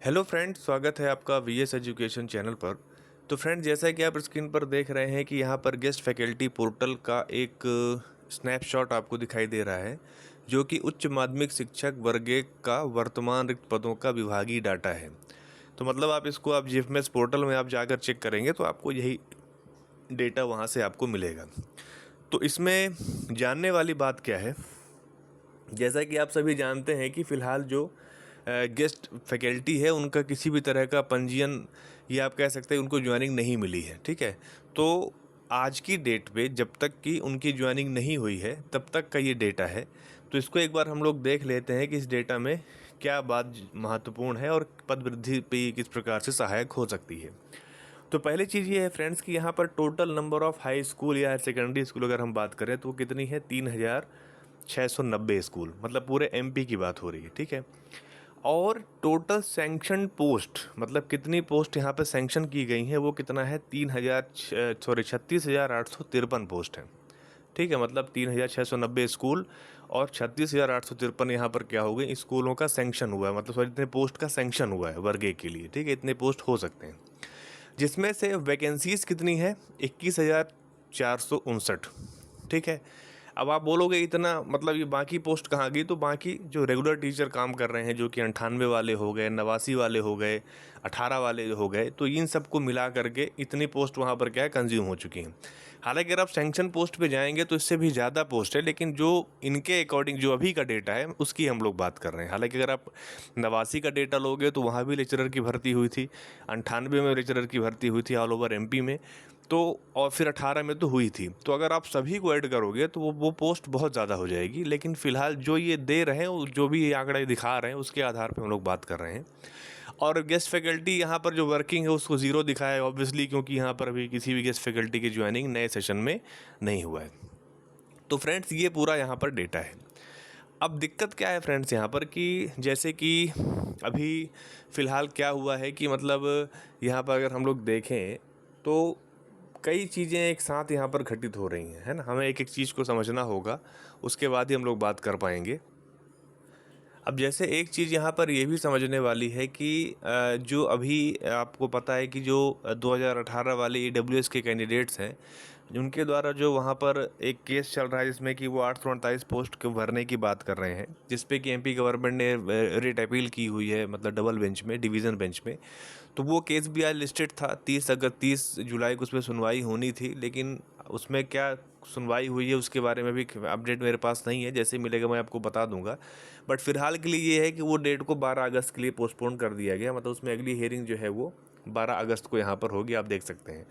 Hello friend, स्वागत है आपका वीएस एजुकेशन चैनल पर। तो फ्रेंड, जैसा कि आप स्क्रीन पर देख रहे हैं कि यहाँ पर गेस्ट फैकल्टी पोर्टल का एक स्नैपशॉट आपको दिखाई दे रहा है, जो कि उच्च माध्यमिक शिक्षक वर्ग एक का वर्तमान रिक्त पदों का विभागीय डाटा है। तो मतलब आप इसको आप जीएफएमएस पोर्टल में आप जाकर चेक करेंगे तो आपको यही डेटा वहाँ से आपको मिलेगा। तो इसमें जानने वाली बात क्या है, जैसा कि आप सभी जानते हैं कि फ़िलहाल जो गेस्ट फैकल्टी है उनका किसी भी तरह का पंजीयन या आप कह सकते हैं उनको ज्वाइनिंग नहीं मिली है। ठीक है, तो आज की डेट पे जब तक कि उनकी ज्वाइनिंग नहीं हुई है तब तक का ये डेटा है। तो इसको एक बार हम लोग देख लेते हैं कि इस डेटा में क्या बात महत्वपूर्ण है और पद वृद्धि पे किस प्रकार से सहायक हो सकती है। तो पहली चीज़ ये है फ्रेंड्स कि यहाँ पर total number of high school या हायर सेकेंडरी स्कूल अगर हम बात करें तो वो कितनी है, 3690 स्कूल, मतलब पूरे एमपी की बात हो रही है। ठीक है, और टोटल सैंक्शन पोस्ट, मतलब कितनी पोस्ट यहाँ पे सैंक्शन की गई हैं वो कितना है, 36,853 पोस्ट है। ठीक है, मतलब 3690 स्कूल और 36,853 यहाँ पर क्या हो गई, स्कूलों का सैंक्शन हुआ है, मतलब सॉरी इतने पोस्ट का सैंक्शन हुआ है वर्ग एक के लिए। ठीक है, इतने पोस्ट हो सकते हैं, जिसमें से वैकेंसीज कितनी है, 21,459। ठीक है, अब आप बोलोगे इतना मतलब ये बाकी पोस्ट कहाँ गई, तो बाकी जो रेगुलर टीचर काम कर रहे हैं जो कि 98 वाले हो गए, 89 वाले हो गए, 18 वाले हो गए, तो इन सबको मिला करके इतनी पोस्ट वहाँ पर क्या है, कंज्यूम हो चुकी हैं। हालांकि अगर आप सैंक्शन पोस्ट पे जाएंगे तो इससे भी ज़्यादा पोस्ट है, लेकिन जो इनके अकॉर्डिंग जो अभी का डेटा है उसकी हम लोग बात कर रहे हैं। हालांकि अगर आप 89 का डेटा लोगे तो वहाँ भी लेक्चरर की भर्ती हुई थी, 98 में लेक्चरर की भर्ती हुई थी ऑल ओवर एमपी में, तो और फिर 18 में तो हुई थी। तो अगर आप सभी को ऐड करोगे तो वो पोस्ट बहुत ज़्यादा हो जाएगी। लेकिन फ़िलहाल जो ये दे रहे हैं, जो भी ये आंकड़े दिखा रहे हैं, उसके आधार पे हम लोग बात कर रहे हैं। और गेस्ट फैकल्टी यहाँ पर जो वर्किंग है उसको ज़ीरो दिखाया है ऑब्वियसली, क्योंकि यहाँ पर अभी किसी भी गेस्ट फैकल्टी की ज्वाइनिंग नए सेशन में नहीं हुआ है। तो फ्रेंड्स, ये पूरा यहाँ पर डेटा है। अब दिक्कत क्या है फ्रेंड्स यहाँ पर कि जैसे कि अभी फ़िलहाल क्या हुआ है कि मतलब यहाँ पर अगर हम लोग देखें तो कई चीज़ें एक साथ यहाँ पर घटित हो रही हैं, है ना। हमें एक एक चीज़ को समझना होगा, उसके बाद ही हम लोग बात कर पाएंगे। अब जैसे एक चीज़ यहाँ पर ये भी समझने वाली है कि जो अभी आपको पता है कि जो 2018 वाले ईडब्ल्यूएस के कैंडिडेट्स हैं, उनके द्वारा जो वहाँ पर एक केस चल रहा है जिसमें कि वो 848 पोस्ट को भरने की बात कर रहे हैं, जिसपे कि एमपी गवर्नमेंट ने रिट अपील की हुई है, मतलब डबल बेंच में, डिवीज़न बेंच में। तो वो केस भी आज लिस्टेड था, 30 जुलाई को उस पर सुनवाई होनी थी, लेकिन उसमें क्या सुनवाई हुई है उसके बारे में भी अपडेट मेरे पास नहीं है। जैसे मिलेगा मैं आपको बता दूंगा। बट फिलहाल के लिए ये है कि वो डेट को 12 अगस्त के लिए पोस्टपोन कर दिया गया, मतलब उसमें अगली हियरिंग जो है वो 12 अगस्त को यहाँ पर होगी, आप देख सकते हैं।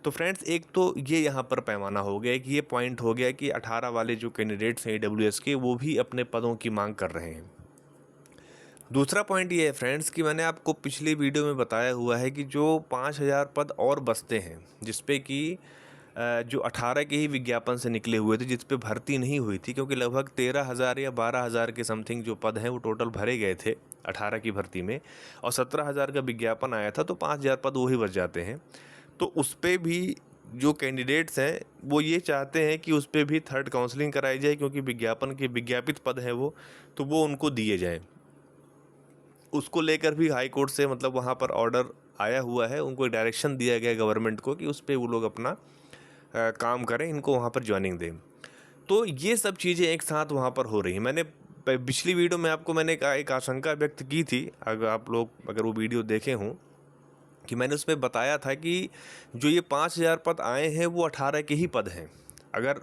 तो फ्रेंड्स, एक तो ये यहाँ पर पैमाना हो गया कि ये पॉइंट हो गया कि 18 वाले जो कैंडिडेट्स हैं ईडब्ल्यूएस के, वो भी अपने पदों की मांग कर रहे हैं। दूसरा पॉइंट ये है फ्रेंड्स कि मैंने आपको पिछली वीडियो में बताया हुआ है कि जो 5,000 पद और बचते हैं, जिसपे कि जो 18 के ही विज्ञापन से निकले हुए थे, जिस पे भर्ती नहीं हुई थी, क्योंकि लगभग 13,000 या 12,000 के समथिंग जो पद हैं वो टोटल भरे गए थे 18 की भर्ती में, और 17,000 का विज्ञापन आया था, तो 5,000 पद वही बच जाते हैं। तो उस पर भी जो कैंडिडेट्स हैं वो ये चाहते हैं कि उस पर भी थर्ड काउंसलिंग कराई जाए, क्योंकि विज्ञापन के विज्ञापित पद हैं वो, तो वो उनको दिए जाएँ। उसको लेकर भी हाई कोर्ट से मतलब वहाँ पर ऑर्डर आया हुआ है, उनको डायरेक्शन दिया गया गवर्नमेंट को कि उस पर वो लोग अपना काम करें, इनको वहाँ पर ज्वाइनिंग दें। तो ये सब चीज़ें एक साथ वहाँ पर हो रही हैं। मैंने पिछली वीडियो में आपको मैंने एक आशंका व्यक्त की थी, अगर आप लोग अगर वो वीडियो देखे हों, कि मैंने उसमें बताया था कि जो ये 5,000 पद आए हैं वो 18 के ही पद हैं। अगर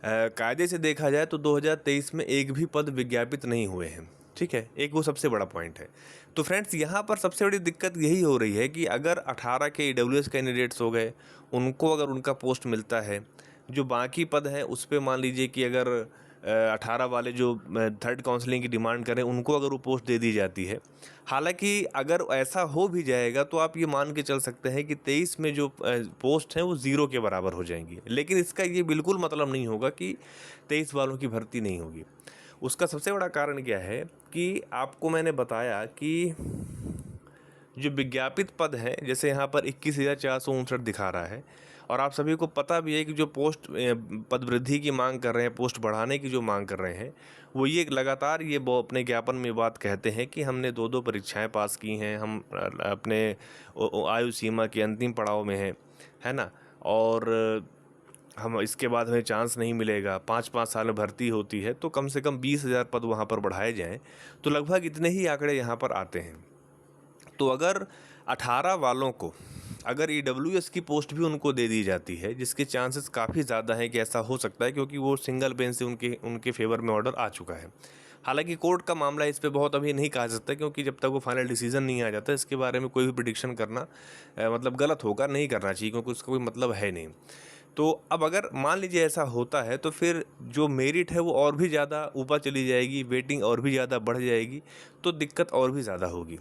कायदे से देखा जाए तो 2023 में एक भी पद विज्ञापित नहीं हुए हैं। ठीक है, एक वो सबसे बड़ा पॉइंट है। तो फ्रेंड्स, यहाँ पर सबसे बड़ी दिक्कत यही हो रही है कि अगर 18 के ईडब्ल्यूएस कैंडिडेट्स हो गए, उनको अगर उनका पोस्ट मिलता है, जो बाकी पद हैं उस पर मान लीजिए कि अगर 18 वाले जो थर्ड काउंसलिंग की डिमांड करें, उनको अगर वो पोस्ट दे दी जाती है, हालांकि अगर ऐसा हो भी जाएगा तो आप ये मान के चल सकते हैं कि 23 में जो पोस्ट हैं वो ज़ीरो के बराबर हो जाएंगी। लेकिन इसका ये बिल्कुल मतलब नहीं होगा कि 23 वालों की भर्ती नहीं होगी। उसका सबसे बड़ा कारण क्या है कि आपको मैंने बताया कि जो विज्ञापित पद हैं, जैसे यहाँ पर 21,459 दिखा रहा है, और आप सभी को पता भी है कि जो पोस्ट पद वृद्धि की मांग कर रहे हैं, पोस्ट बढ़ाने की जो मांग कर रहे हैं, वो ये लगातार ये वो अपने ज्ञापन में बात कहते हैं कि हमने 2-2 परीक्षाएं पास की हैं, हम अपने आयु सीमा के अंतिम पड़ाव में हैं, है ना, और हम इसके बाद हमें चांस नहीं मिलेगा, 5-5 साल में भर्ती होती है, तो कम से कम 20,000 पद वहाँ पर बढ़ाए जाएं, तो लगभग इतने ही आंकड़े यहाँ पर आते हैं। तो अगर 18 वालों को अगर ईडब्ल्यूएस की पोस्ट भी उनको दे दी जाती है, जिसके चांसेस काफ़ी ज़्यादा हैं कि ऐसा हो सकता है, क्योंकि वो सिंगल बेंच से उनके फेवर में ऑर्डर आ चुका है। हालांकि कोर्ट का मामला इस पे बहुत अभी नहीं कहा जा सकता, क्योंकि जब तक वो फाइनल डिसीजन नहीं आ जाता इसके बारे में कोई भी प्रिडिक्शन करना मतलब गलत होगा, नहीं करना चाहिए, क्योंकि उसका कोई मतलब है नहीं। तो अब अगर मान लीजिए ऐसा होता है, तो फिर जो मेरिट है वो और भी ज़्यादा ऊपर चली जाएगी, वेटिंग और भी ज़्यादा बढ़ जाएगी, तो दिक्कत और भी ज़्यादा होगी।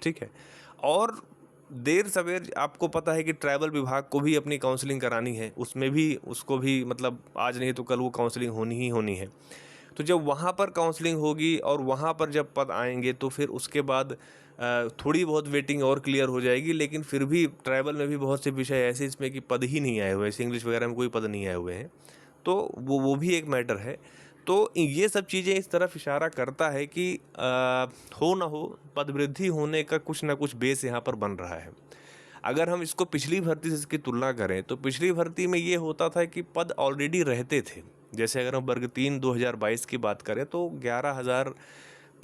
ठीक है। और देर सवेर आपको पता है कि ट्राइबल विभाग को भी अपनी काउंसलिंग करानी है, उसमें भी उसको भी मतलब आज नहीं तो कल वो काउंसलिंग होनी ही होनी है। तो जब वहाँ पर काउंसलिंग होगी और वहाँ पर जब पद आएंगे, तो फिर उसके बाद थोड़ी बहुत वेटिंग और क्लियर हो जाएगी, लेकिन फिर भी ट्राइबल में भी बहुत से विषय ऐसे इसमें कि पद ही नहीं आए हुए, जैसे इंग्लिश वगैरह में कोई पद नहीं आए हुए हैं, तो वो भी एक मैटर है। तो ये सब चीज़ें इस तरफ इशारा करता है कि हो ना हो पद वृद्धि होने का कुछ ना कुछ बेस यहाँ पर बन रहा है। अगर हम इसको पिछली भर्ती से इसकी तुलना करें, तो पिछली भर्ती में ये होता था कि पद ऑलरेडी रहते थे। जैसे अगर हम वर्ग 3 2022 की बात करें, तो 11,000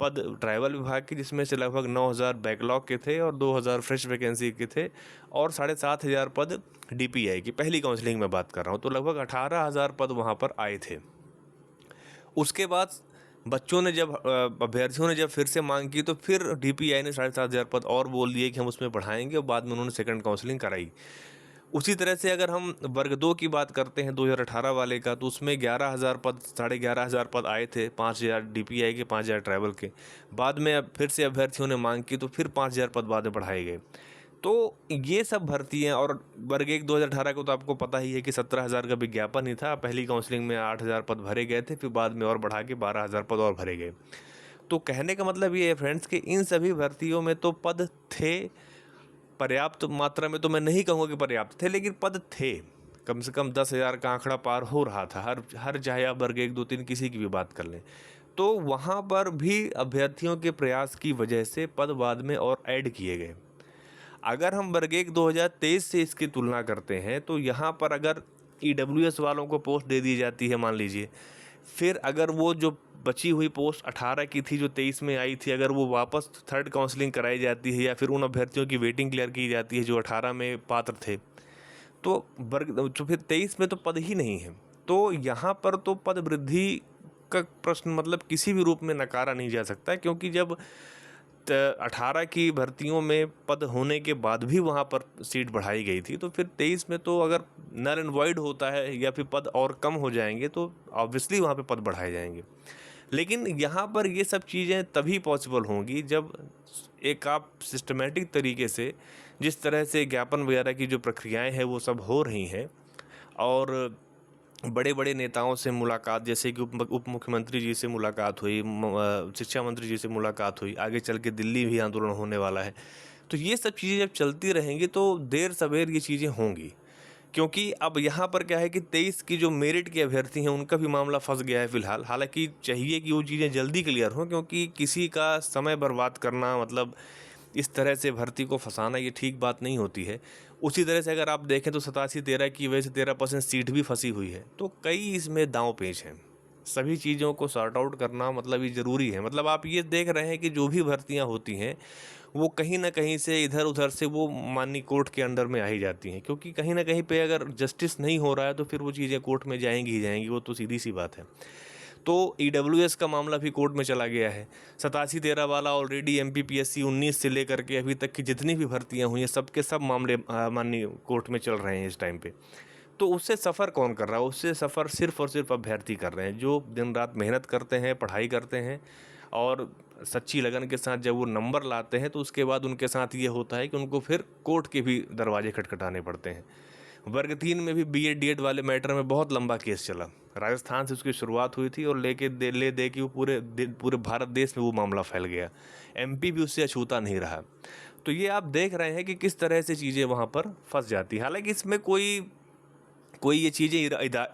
पद ट्राइबल विभाग के, जिसमें से लगभग 9,000 बैकलॉग के थे और 2,000 फ्रेश वैकेंसी के थे, और 7,500 पद डीपीआई की पहली काउंसलिंग में बात कर रहा हूँ, तो लगभग 18,000 पद वहाँ पर आए थे। उसके बाद बच्चों ने जब अभ्यर्थियों ने जब फिर से मांग की, तो फिर डीपीआई ने 7,500 पद और बोल दिए कि हम उसमें बढ़ाएंगे, और बाद में उन्होंने सेकंड काउंसलिंग कराई। उसी तरह से अगर हम वर्ग 2 की बात करते हैं 2018 वाले का, तो उसमें 11,000 पद 11,500 पद आए थे, 5,000 डीपीआई के, 5,000 ट्राइबल के। बाद में अब फिर से अभ्यर्थियों ने मांग की, तो फिर 5,000 पद बाद में बढ़ाए गए। तो ये सब भर्तियाँ, और वर्ग 1 2018 को तो आपको पता ही है कि 17,000 का विज्ञापन ही था, पहली काउंसलिंग में 8,000 पद भरे गए थे, फिर बाद में और बढ़ा के 12,000 पद और भरे गए। तो कहने का मतलब ये है फ्रेंड्स कि इन सभी भर्तियों में तो पद थे, पर्याप्त मात्रा में तो मैं नहीं कहूँगा कि पर्याप्त थे, लेकिन पद थे, कम से कम 10,000 का आंकड़ा पार हो रहा था, हर चाहे आप वर्ग 1 2 3 किसी की भी बात कर लें। तो वहाँ पर भी अभ्यर्थियों के प्रयास की वजह से पद बाद में और ऐड किए गए। अगर हम वर्ग 1 2023 से इसकी तुलना करते हैं, तो यहाँ पर अगर ईडब्ल्यूएस वालों को पोस्ट दे दी जाती है, मान लीजिए, फिर अगर वो जो बची हुई पोस्ट 18 की थी जो 23 में आई थी, अगर वो वापस थर्ड काउंसलिंग कराई जाती है, या फिर उन अभ्यर्थियों की वेटिंग क्लियर की जाती है जो 18 में पात्र थे, तो फिर 23 में तो पद ही नहीं है। तो यहाँ पर तो पद वृद्धि का प्रश्न मतलब किसी भी रूप में नकारा नहीं जा सकता, क्योंकि जब 18 की भर्तियों में पद होने के बाद भी वहाँ पर सीट बढ़ाई गई थी, तो फिर 23 में तो अगर नल एंड वॉइड होता है या फिर पद और कम हो जाएंगे, तो ऑब्वियसली वहाँ पे पद बढ़ाए जाएंगे। लेकिन यहाँ पर ये सब चीज़ें तभी पॉसिबल होंगी जब एक आप सिस्टमेटिक तरीके से, जिस तरह से ज्ञापन वगैरह की जो प्रक्रियाएं हैं वो सब हो रही हैं, और बड़े बड़े नेताओं से मुलाकात, जैसे कि उप मुख्यमंत्री जी से मुलाकात हुई, शिक्षा मंत्री जी से मुलाकात हुई, आगे चल के दिल्ली भी आंदोलन होने वाला है। तो ये सब चीज़ें जब चलती रहेंगी, तो देर सवेर ये चीज़ें होंगी। क्योंकि अब यहाँ पर क्या है कि 23 की जो मेरिट के अभ्यर्थी हैं उनका भी मामला फंस गया है फ़िलहाल। हालांकि चाहिए कि वो चीज़ें जल्दी क्लियर हों, क्योंकि किसी का समय बर्बाद करना, मतलब इस तरह से भर्ती को फंसाना, ये ठीक बात नहीं होती है। उसी तरह से अगर आप देखें तो 87-13 की वजह से 13% सीट भी फंसी हुई है। तो कई इसमें दांव पेच हैं, सभी चीज़ों को सॉर्ट आउट करना मतलब ये ज़रूरी है। मतलब आप ये देख रहे हैं कि जो भी भर्तियां होती हैं वो कहीं ना कहीं से इधर उधर से वो माननीय कोर्ट के अंडर में आ ही जाती हैं, क्योंकि कहीं ना कहीं पे अगर जस्टिस नहीं हो रहा है तो फिर वो चीज़ें कोर्ट में जाएंगी ही जाएंगी, वो तो सीधी सी बात है। तो ईडब्ल्यूएस का मामला भी कोर्ट में चला गया है। 87-13 वाला ऑलरेडी एमपीपीएससी 19 से लेकर के अभी तक की जितनी भी भर्तियां हुई हैं, सबके सब मामले माननीय कोर्ट में चल रहे हैं इस टाइम पे। तो उससे सफ़र कौन कर रहा है? उससे सफ़र सिर्फ और सिर्फ अभ्यर्थी कर रहे हैं, जो दिन रात मेहनत करते हैं, पढ़ाई करते हैं, और सच्ची लगन के साथ जब वो नंबर लाते हैं, तो उसके बाद उनके साथ ये होता है कि उनको फिर कोर्ट के भी दरवाजे खटखटाने पड़ते हैं। वर्ग 3 में भी बीएड डीएड वाले मैटर में बहुत लंबा केस चला, राजस्थान से उसकी शुरुआत हुई थी, और ले दे कि वो पूरे भारत देश में वो मामला फैल गया। एमपी भी उससे अछूता नहीं रहा। तो ये आप देख रहे हैं कि किस तरह से चीज़ें वहाँ पर फंस जाती हैं। हालांकि इसमें कोई कोई ये चीज़ें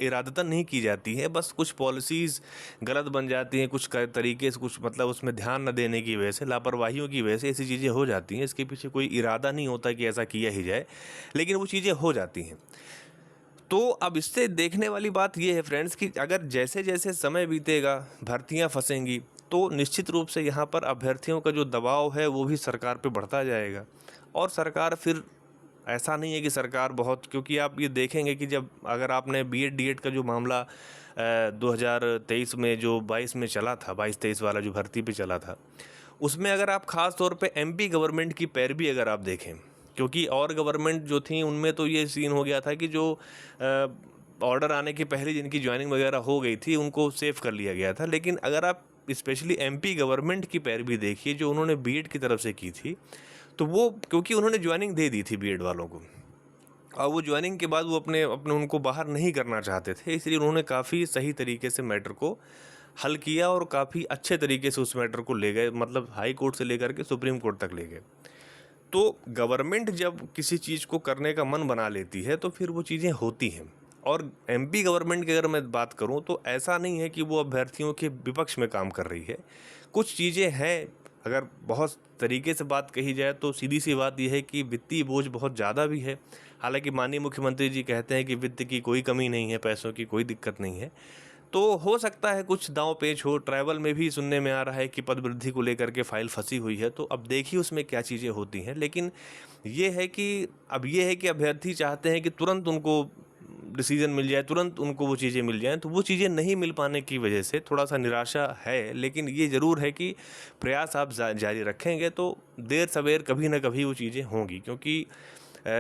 इरादतन नहीं की जाती हैं, बस कुछ पॉलिसीज़ गलत बन जाती हैं, कुछ तरीके से, कुछ मतलब उसमें ध्यान न देने की वजह से, लापरवाहियों की वजह से ऐसी चीज़ें हो जाती हैं। इसके पीछे कोई इरादा नहीं होता कि ऐसा किया ही जाए, लेकिन वो चीज़ें हो जाती हैं। तो अब इससे देखने वाली बात ये है फ्रेंड्स कि अगर जैसे जैसे समय बीतेगा, भर्तियां फंसेंगी, तो निश्चित रूप से यहाँ पर अभ्यर्थियों का जो दबाव है वो भी सरकार पे बढ़ता जाएगा। और सरकार फिर, ऐसा नहीं है कि सरकार बहुत, क्योंकि आप ये देखेंगे कि जब अगर आपने बीएड डीएड का जो मामला 2023 में जो 22 में चला था, 22-23 वाला जो भर्ती पे चला था, उसमें अगर आप ख़ास तौर पे एमपी गवर्नमेंट की पैरवी अगर आप देखें, क्योंकि और गवर्नमेंट जो थी उनमें तो ये सीन हो गया था कि जो ऑर्डर आने के पहले जिनकी ज्वाइनिंग वगैरह हो गई थी उनको सेव कर लिया गया था। लेकिन अगर आप स्पेशली एमपी गवर्नमेंट की पैरवी देखिए जो उन्होंने बीएड की तरफ से की थी, तो वो क्योंकि उन्होंने ज्वाइनिंग दे दी थी बीएड वालों को, और वो ज्वाइनिंग के बाद वो अपने अपने उनको बाहर नहीं करना चाहते थे, इसलिए उन्होंने काफ़ी सही तरीके से मैटर को हल किया और काफ़ी अच्छे तरीके से उस मैटर को ले गए, मतलब हाई कोर्ट से लेकर के सुप्रीम कोर्ट तक ले गए। तो गवर्नमेंट जब किसी चीज़ को करने का मन बना लेती है तो फिर वो चीज़ें होती हैं। और एमपी गवर्नमेंट की अगर मैं बात करूं तो ऐसा नहीं है कि वो अभ्यर्थियों के विपक्ष में काम कर रही है। कुछ चीज़ें हैं, अगर बहुत तरीके से बात कही जाए तो सीधी सी बात यह है कि वित्तीय बोझ बहुत ज़्यादा भी है। हालांकि माननीय मुख्यमंत्री जी कहते हैं कि वित्त की कोई कमी नहीं है, पैसों की कोई दिक्कत नहीं है। तो हो सकता है कुछ दांव पेच हो। ट्रैवल में भी सुनने में आ रहा है कि पद वृद्धि को लेकर के फाइल फंसी हुई है, तो अब देखिए उसमें क्या चीज़ें होती हैं। लेकिन ये है कि अब ये है कि अभ्यर्थी चाहते हैं कि तुरंत उनको डिसीजन मिल जाए, तुरंत उनको वो चीज़ें मिल जाएं, तो वो चीज़ें नहीं मिल पाने की वजह से थोड़ा सा निराशा है। लेकिन ये ज़रूर है कि प्रयास आप जारी रखेंगे तो देर सवेर कभी ना कभी वो चीज़ें होंगी, क्योंकि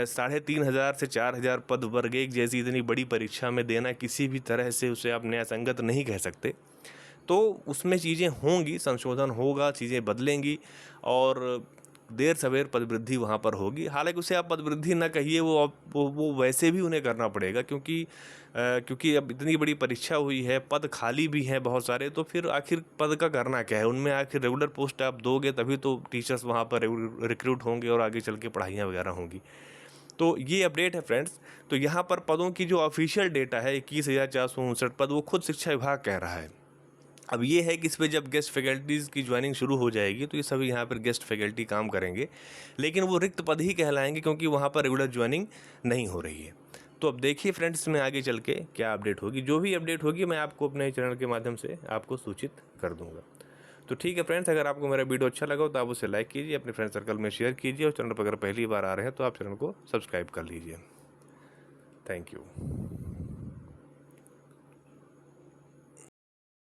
3,500 से 4,000 पद वर्ग एक जैसी इतनी बड़ी परीक्षा में देना किसी भी तरह से उसे आप न्यायसंगत नहीं कह सकते। तो उसमें चीज़ें होंगी, संशोधन होगा, चीज़ें बदलेंगी और देर सवेर पद वृद्धि वहाँ पर होगी। हालांकि उसे आप पद वृद्धि ना कहिए, वो वैसे भी उन्हें करना पड़ेगा, क्योंकि अब इतनी बड़ी परीक्षा हुई है, पद खाली भी हैं बहुत सारे, तो फिर आखिर पद का करना क्या है उनमें? आखिर रेगुलर पोस्ट आप दोगे तभी तो टीचर्स वहाँ पर रिक्रूट होंगे और आगे चल के पढ़ाइयाँ वगैरह होंगी। तो ये अपडेट है फ्रेंड्स। तो यहाँ पर पदों की जो ऑफिशियल डेटा है 21,459 पद, वो खुद शिक्षा विभाग कह रहा है। अब ये है कि इस पे जब गेस्ट फैकल्टीज़ की ज्वाइनिंग शुरू हो जाएगी तो ये सभी यहाँ पर गेस्ट फैकल्टी काम करेंगे, लेकिन वो रिक्त पद ही कहलाएंगे क्योंकि वहाँ पर रेगुलर ज्वाइनिंग नहीं हो रही है। तो अब देखिए फ्रेंड्स, इसमें आगे चल के क्या अपडेट होगी। जो भी अपडेट होगी मैं आपको अपने चैनल के माध्यम से आपको सूचित कर दूँगा। तो ठीक है फ्रेंड्स, अगर आपको मेरा वीडियो अच्छा लगा तो आप उसे लाइक कीजिए, अपने फ्रेंड सर्कल में शेयर कीजिए और चैनल पर अगर पहली बार आ रहे हैं तो आप चैनल को सब्सक्राइब कर लीजिए। Thank you.